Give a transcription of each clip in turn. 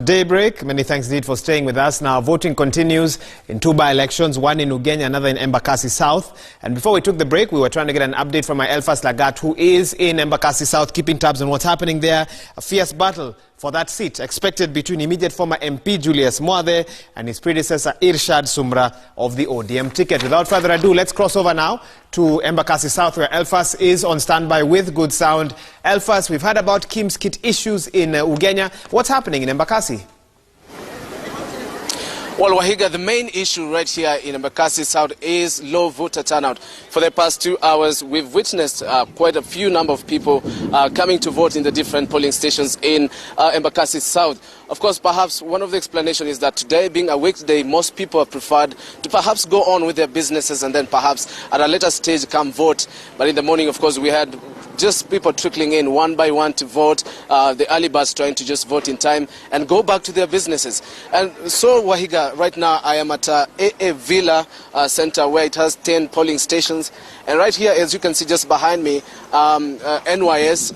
Daybreak. Many thanks indeed for staying with us. Now, voting continues in two by-elections, one in Ugenya, another in Embakasi-south. And before we took the break, we were trying to get an update from my Elfas Lagat, who is in Embakasi-south, keeping tabs on what's happening there. A fierce battle for that seat expected between immediate former MP Julius Mwathe and his predecessor Irshad Sumra of the ODM ticket. Without further ado, let's cross over now to Embakasi-south, where Elfas is on standby with good sound. Elfas, we've heard about Kim's kit issues in Ugenya. What's happening in Embakasi? Well, Wahiga, the main issue right here in Embakasi-south is low voter turnout. For the past 2 hours, we've witnessed quite a few number of people coming to vote in the different polling stations in Embakasi-south. Of course, perhaps one of the explanations is that today being a weekday, most people have preferred to perhaps go on with their businesses and then perhaps at a later stage come vote. But in the morning, of course, we had just people trickling in one by one to vote, the early birds trying to just vote in time and go back to their businesses. And so, Wahiga, right now I am at AA Villa Center, where it has 10 polling stations. And right here, as you can see just behind me, NYS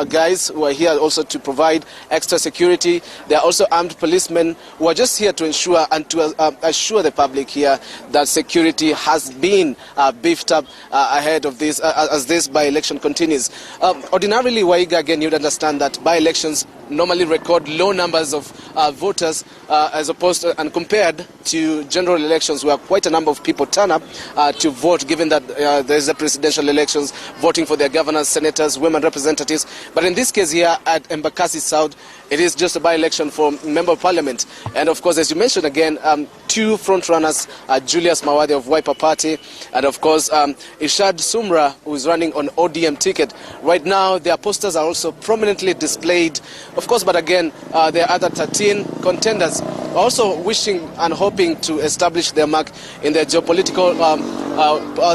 guys who are here also to provide extra security. There are also armed policemen who are just here to ensure and to assure the public here that security has been beefed up ahead of this, as this by-election continues. Ordinarily, Waiga, again, you'd understand that by-elections normally record low numbers of voters as opposed to, and compared to general elections where quite a number of people turn up to vote, given that there's the presidential elections, voting for their governors, senators, women representatives. But in this case here at Embakasi-south, it is just a by-election for Member of Parliament. And of course, as you mentioned again, two front-runners, Julius Mwathe of Wiper Party, and of course, Irshad Sumra, who is running on ODM ticket. Right now, their posters are also prominently displayed. Of course, but again, there are other 13 contenders also wishing and hoping to establish their mark in the geopolitical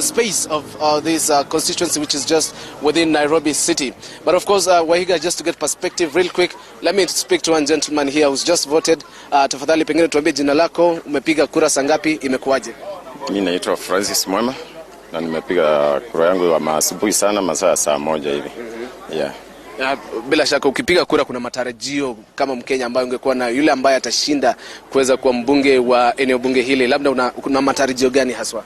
space of this constituency, which is just within Nairobi city. But of course, Wahiga, just to get perspective real quick, let me speak to one gentleman here who's just voted. Tafadhali pengine tuambie jina lako, umepiga kura sangapi, imekuwaje? Mimi naitwa Francis Mwema na nimepiga kura yangu ya asubuhi sana, masaa saa 1 hivi. Yeah. Bila shaka ukipiga kura kuna matarajio kama Mkenya ambaye ungekuwa na yule ambaye atashinda kuweza kuwa mbunge wa eneo bunge hili, labda kuna matarajio gani haswa?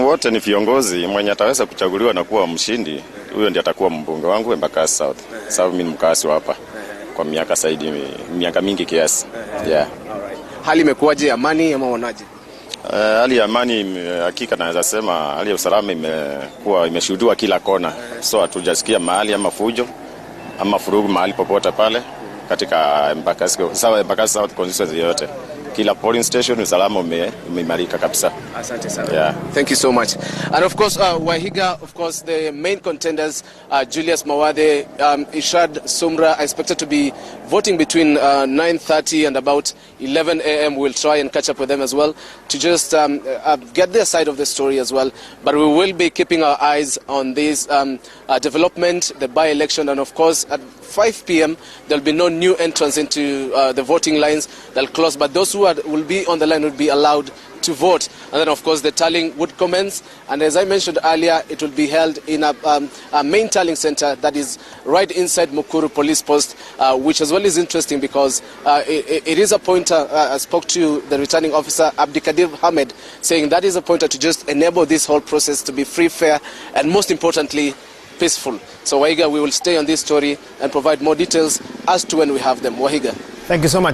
Wote ni viongozi, mwenye ataweza kuchaguliwa na kuwa mshindi, huyo ndiye atakuwa mbunge wangu Embakasi-south. Sababu mimi ni mkazi hapa kwa miaka mingi kiasi. Yeah. Hali imekuwaje, amani ama unaje? Hali ya amani hakika naweza sema hali ya usalama imeshuhudiwa kila kona. So hatujasikia mahali ama fujo ama furugu mahali popote pale katika Embakasi-south constituency yote. Kila polling station usalama umeimarika kabisa. Asante sana. Yeah. Thank you so much. And of course, Wahiga, of course, the main contenders, Julius Mwathe, Irshad Sumra, are expected to be voting between 9:30 and about 11 a.m. We'll try and catch up with them as well to just get their side of the story as well. But we will be keeping our eyes on this development, the by-election, and of course, at 5 p.m. there'll be no new entrance into the voting lines. They'll close, but those who will be on the line will be allowed to vote. And then, of course, the tallying would commence. And as I mentioned earlier, it will be held in a main tallying center that is right inside Mukuru Police Post, which as well is interesting because it is a pointer. I spoke to the returning officer, Abdikadir Ahmed, saying that is a pointer to just enable this whole process to be free, fair, and most importantly, peaceful. So, Wahiga, we will stay on this story and provide more details as to when we have them. Wahiga. Thank you so much.